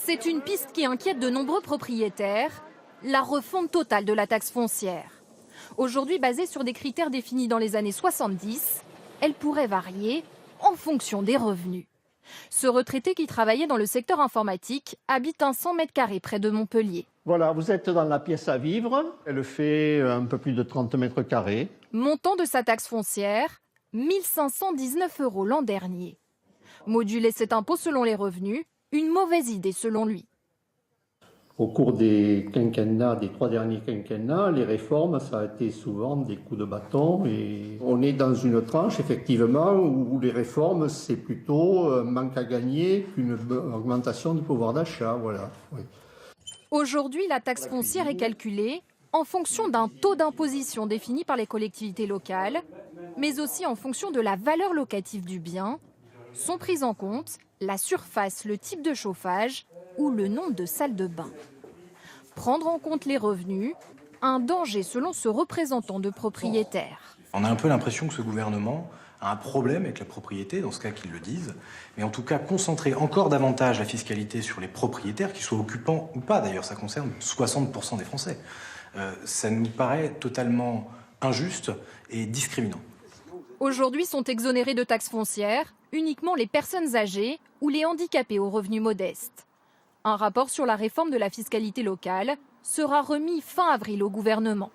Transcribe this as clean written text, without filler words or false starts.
C'est une piste qui inquiète de nombreux propriétaires, la refonte totale de la taxe foncière. Aujourd'hui basée sur des critères définis dans les années 70, elle pourrait varier en fonction des revenus. Ce retraité qui travaillait dans le secteur informatique habite un 100 mètres carrés près de Montpellier. Voilà, vous êtes dans la pièce à vivre. Elle fait un peu plus de 30 mètres carrés. Montant de sa taxe foncière, 1 519 € l'an dernier. Moduler cet impôt selon les revenus, une mauvaise idée selon lui. Au cours des quinquennats, des 3 derniers quinquennats, les réformes, ça a été souvent des coups de bâton. Et on est dans une tranche, effectivement, où les réformes, c'est plutôt un manque à gagner qu'une augmentation du pouvoir d'achat. Voilà. Oui. Aujourd'hui, la taxe foncière est calculée en fonction d'un taux d'imposition défini par les collectivités locales, mais aussi en fonction de la valeur locative du bien. Sont prises en compte la surface, le type de chauffage ou le nombre de salles de bain. Prendre en compte les revenus, un danger selon ce représentant de propriétaire. On a un peu l'impression que ce gouvernement a un problème avec la propriété, dans ce cas qu'ils le disent, mais en tout cas concentrer encore davantage la fiscalité sur les propriétaires, qu'ils soient occupants ou pas, d'ailleurs ça concerne 60% des Français. Ça nous paraît totalement injuste et discriminant. Aujourd'hui sont exonérés de taxes foncières uniquement les personnes âgées ou les handicapés aux revenus modestes. Un rapport sur la réforme de la fiscalité locale sera remis fin avril au gouvernement.